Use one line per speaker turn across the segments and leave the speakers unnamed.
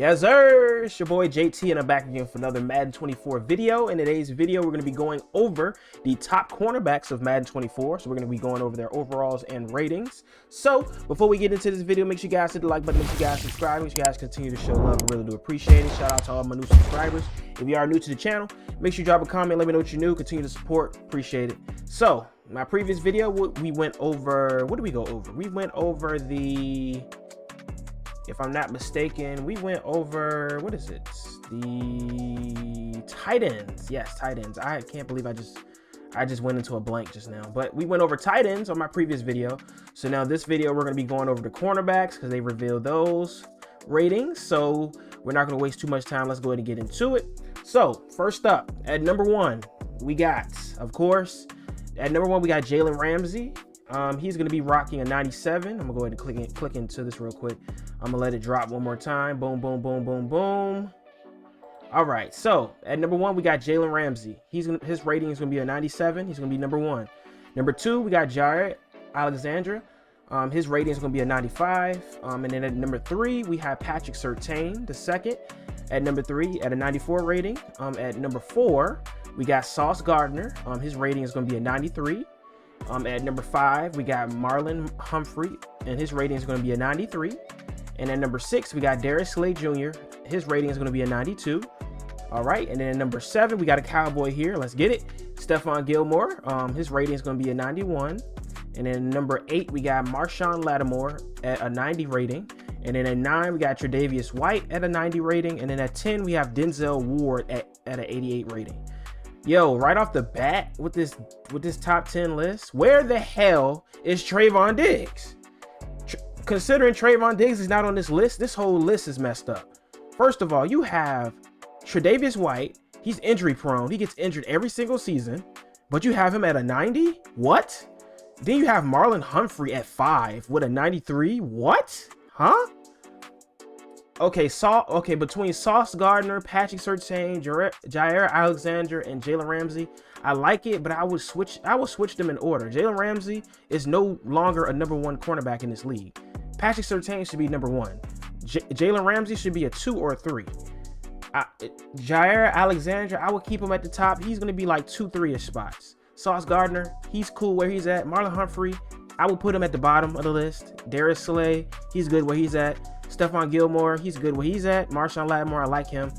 Yes, sir. It's your boy JT, and I'm back again for another Madden 24 video. In today's video, we're going to be going over the top cornerbacks of Madden 24. So we're going to be going over their overalls and ratings. So before we get into this video, make sure you guys hit the like button, make sure you guys subscribe, make sure you guys continue to show love. I really do appreciate it. Shout out to all my new subscribers. If you are new to the channel, make sure you drop a comment, let me know what you're new, continue to support, appreciate it. So my previous video, we went over, what did we go over? We went over the... If I'm not mistaken, we went over, what is it? The tight ends. Yes, tight ends. I can't believe I just went into a blank just now. But we went over tight ends on my previous video. So now this video, we're going to be going over the cornerbacks because they revealed those ratings. So we're not going to waste too much time. Let's go ahead and get into it. So first up, at number one, we got, of course, at number one, we got Jalen Ramsey. He's going to be rocking a 97. I'm going to go ahead and click into this real quick. I'm going to let it drop one more time. Boom, boom, boom, boom, boom. All right. So at number one, we got Jalen Ramsey. His rating is going to be a 97. He's going to be number one. Number two, we got Jaire Alexander. His rating is going to be a 95. And then at number three, we have Patrick Surtain, the second. At number three, at a 94 rating. At number four, we got Sauce Gardner. His rating is going to be a 93. At number five, we got Marlon Humphrey, and his rating is going to be a 93. And at number six, we got Darius Slay Jr. His rating is going to be a 92. All right. And then at number seven, we got a cowboy here. Let's get it. Stephon Gilmore. His rating is going to be a 91. And then number eight, we got Marshawn Lattimore at a 90 rating. And then at nine, we got Tre'Davious White at a 90 rating. And then at 10, we have Denzel Ward at an 88 rating. Yo, right off the bat with this top 10 list, where the hell is Trayvon Diggs? Considering Trayvon Diggs is not on this list, this whole list is messed up. First of all, you have Tre'Davious White. He's injury prone. He gets injured every single season, but you have him at a 90? What? Then you have Marlon Humphrey at 5 with a 93. What? Huh? Okay, between Sauce Gardner, Patrick Surtain, Jaire Alexander, and Jalen Ramsey, I like it, but I would switch them in order. Jalen Ramsey is no longer a number one cornerback in this league. Patrick Surtain should be number one. Jalen Ramsey should be a 2 or a 3. Jaire Alexander, I would keep him at the top. He's going to be like 2-3-ish spots. Sauce Gardner, he's cool where he's at. Marlon Humphrey, I would put him at the bottom of the list. Darius Slay, he's good where he's at. Stephon Gilmore, he's good where he's at. Marshawn Lattimore, I like him.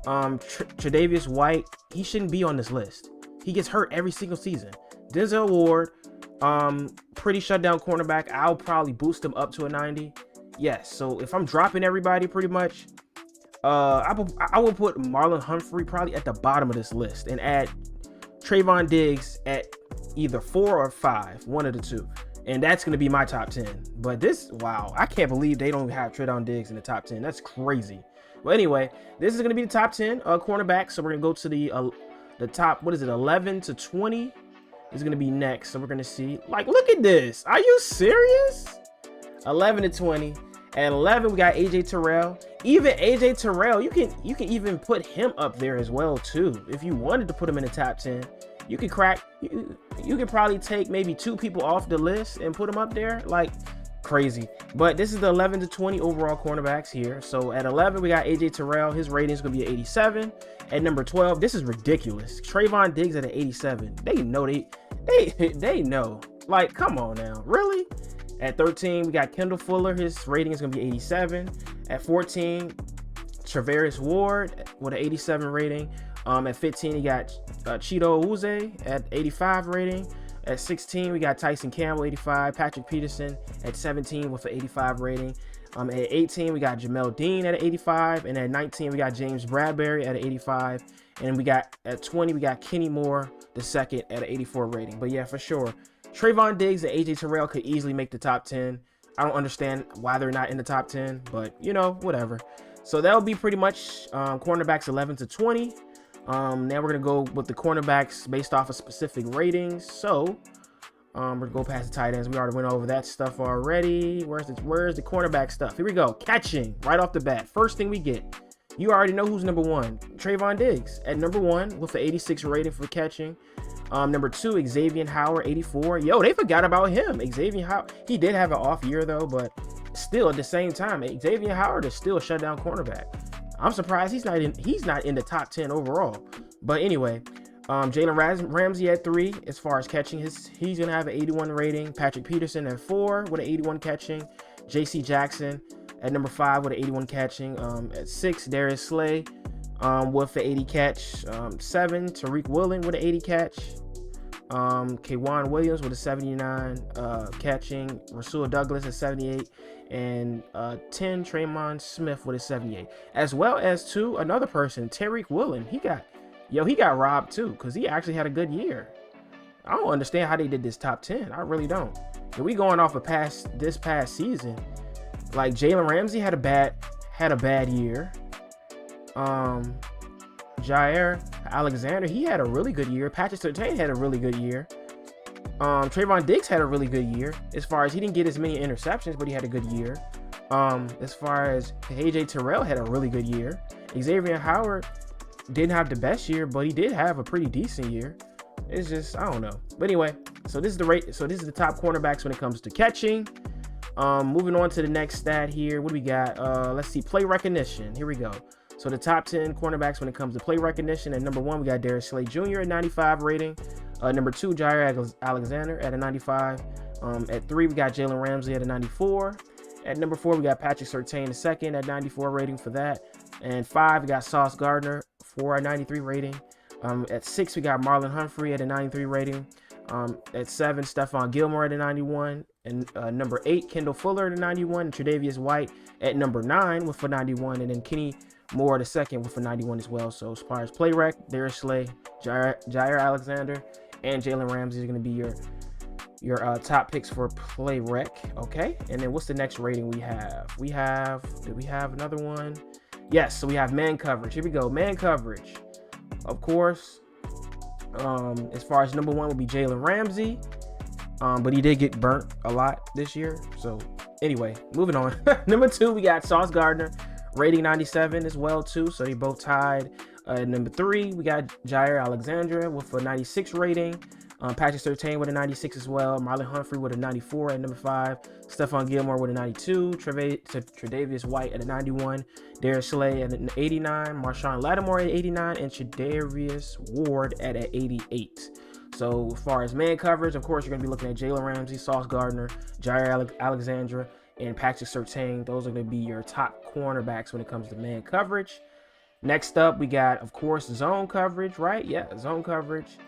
Tre'Davious White, he shouldn't be on this list. He gets hurt every single season. Denzel Ward, pretty shutdown cornerback. I'll probably boost him up to a 90. Yes, so if I'm dropping everybody pretty much, I will put Marlon Humphrey probably at the bottom of this list and add Trayvon Diggs at either 4 or 5, one of the two. And that's going to be my top 10. But this, wow, I can't believe they don't have Trayvon Diggs in the top 10. That's crazy. Well, anyway, this is going to be the top 10 cornerbacks. So we're going to go to the top, what is it, 11 to 20 is going to be next. So we're going to see, like, look at this. Are you serious? 11 to 20. At 11, we got AJ Terrell. Even AJ Terrell, you can even put him up there as well, too. If you wanted to put him in the top 10. You could you could probably take maybe 2 people off the list and put them up there, like crazy. But this is the 11 to 20 overall cornerbacks here. So at 11, we got AJ Terrell. His rating is going to be 87. At number 12, this is ridiculous. Trayvon Diggs at an 87. They know they know. Like, come on now. Really? At 13, we got Kendall Fuller. His rating is going to be 87. At 14, Tre'Davious Ward with an 87 rating. At 15, you got Cheeto Uze at 85 rating. At 16, we got Tyson Campbell, 85. Patrick Peterson at 17 with an 85 rating. At 18, we got Jamel Dean at an 85. And at 19, we got James Bradbury at an 85. And we got at 20, we got Kenny Moore, the second, at an 84 rating. But yeah, for sure, Trayvon Diggs and AJ Terrell could easily make the top 10. I don't understand why they're not in the top 10, but you know, whatever. So that'll be pretty much cornerbacks 11 to 20. Now we're going to go with the cornerbacks based off of specific ratings. So we're going to go past the tight ends. We already went over that stuff already. Where's the cornerback stuff? Here we go. Catching right off the bat. First thing we get. You already know who's number one. Trayvon Diggs at number one with an 86 rating for catching. Number two, Xavier Howard, 84. Yo, they forgot about him. Xavier Howard, he did have an off year though, but still at the same time, Xavier Howard is still a shutdown cornerback. I'm surprised he's not in the top 10 overall. But anyway, Jalen Ramsey at 3 as far as catching. He's gonna have an 81 rating. Patrick Peterson at 4 with an 81 catching. JC Jackson at number 5 with an 81 catching. At 6, Darius Slay with an 80 catch. 7, Tariq Woolen with an 80 catch. K'Wan Williams with a 79 catching. Rasul Douglas at 78. And 10, Traymon Smith with a 78. As well as another person, Tariq Woolen. He got robbed too, because he actually had a good year. I don't understand how they did this top 10. I really don't. If we going off of this past season, like Jalen Ramsey had a bad year. Jair Alexander, he had a really good year. Patrick Surtain had a really good year. Trayvon Diggs had a really good year. As far as he didn't get as many interceptions, but he had a good year. As far as AJ Terrell had a really good year. Xavier Howard didn't have the best year, but he did have a pretty decent year. It's just, I don't know. But anyway, so this is the top cornerbacks when it comes to catching. Moving on to the next stat here. What do we got? Let's see, play recognition. Here we go. So the top 10 cornerbacks when it comes to play recognition. At number 1, we got Darius Slay Jr. at 95 rating. Number 2, Jair Alexander at a 95. At 3, we got Jalen Ramsey at a 94. At number 4, we got Patrick Surtain II at 94 rating for that. And 5, we got Sauce Gardner for a 93 rating. At 6, we got Marlon Humphrey at a 93 rating. At 7, Stephon Gilmore at a 91. And number 8, Kendall Fuller at a 91. And Tre'Davious White at number 9 with a 91. And then Kenny Moore II with a 91 as well. So as far as play rec, Darius Slay, Jair Alexander, and Jalen Ramsey is going to be your top picks for play rec. Okay, and then what's the next rating we have? Did we have another one? Yes, so we have man coverage. Here we go, man coverage. Of course, as far as number 1 would be Jalen Ramsey, but he did get burnt a lot this year. So anyway, moving on. Number 2, we got Sauce Gardner, rating 97 as well too. So they both tied. Number 3, we got Jair Alexander with a 96 rating. Patrick Surtain with a 96 as well. Marlon Humphrey with a 94 at number 5. Stephon Gilmore with a 92. Tre'Davious White at a 91. Darius Slay at an 89. Marshawn Lattimore at 89. And Tre'Davious Ward at an 88. So as far as man coverage, of course, you're going to be looking at Jalen Ramsey, Sauce Gardner, Jair Alexander, and Patrick Surtain. Those are going to be your top cornerbacks when it comes to man coverage. Next up, we got, of course, zone coverage, right? Yeah, zone coverage.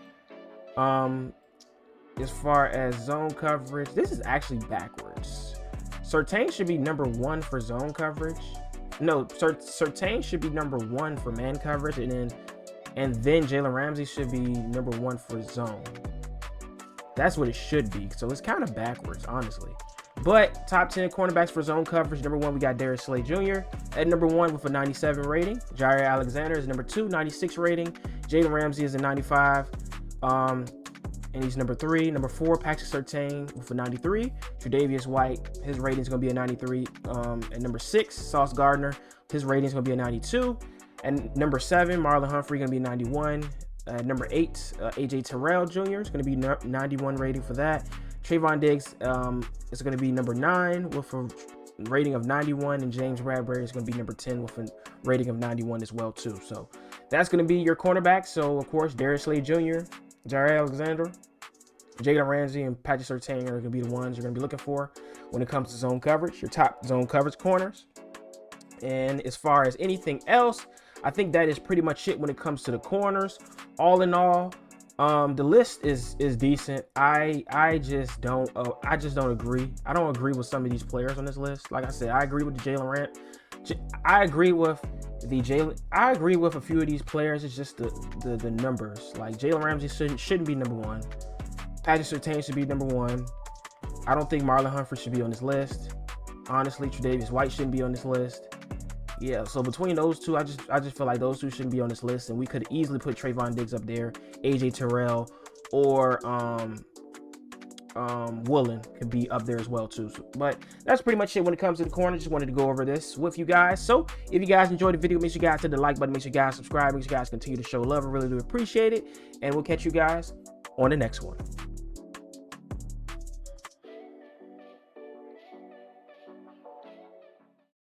As far as zone coverage, this is actually backwards. Surtain should be number 1 for zone coverage. No, Surtain should be number 1 for man coverage, and then Jalen Ramsey should be number 1 for zone. That's what it should be. So it's kind of backwards, honestly. But top 10 cornerbacks for zone coverage. Number 1, we got Darius Slay Jr. at number 1 with a 97 rating. Jair Alexander is number 2, 96 rating. Jalen Ramsey is a 95. And he's number 3. Number 4, Patrick Surtain with a 93. Tre'Davious White, his rating is going to be a 93. At number 6, Sauce Gardner, his rating is going to be a 92. And number 7, Marlon Humphrey, going to be a 91. Number 8, AJ Terrell Jr. is going to be 91 rating for that. Trayvon Diggs is going to be number 9 with a rating of 91, and James Bradbury is going to be number 10 with a rating of 91 as well too. So that's going to be your cornerback. So of course, Darius Slay Jr., Jair Alexander, Jalen Ramsey, and Patrick Surtain are going to be the ones you're going to be looking for when it comes to zone coverage, your top zone coverage corners. And as far as anything else, I think that is pretty much it when it comes to the corners. All in all, the list is decent. I just don't agree. I don't agree with some of these players on this list. Like I said, I agree with the Jalen Ramsey. I agree with a few of these players. It's just the numbers. Like Jalen Ramsey shouldn't be number 1. Patrick Surtain should be number 1. I don't think Marlon Humphrey should be on this list. Honestly, Tre'Davious White shouldn't be on this list. Yeah, so between those two, I just feel like those two shouldn't be on this list, and we could easily put Trayvon Diggs up there, AJ Terrell, or Woolen could be up there as well too. But that's pretty much it when it comes to the corner. Just wanted to go over this with you guys. So if you guys enjoyed the video, make sure you guys hit the like button, make sure you guys subscribe, make sure you guys continue to show love. I really do appreciate it, and we'll catch you guys on the next one.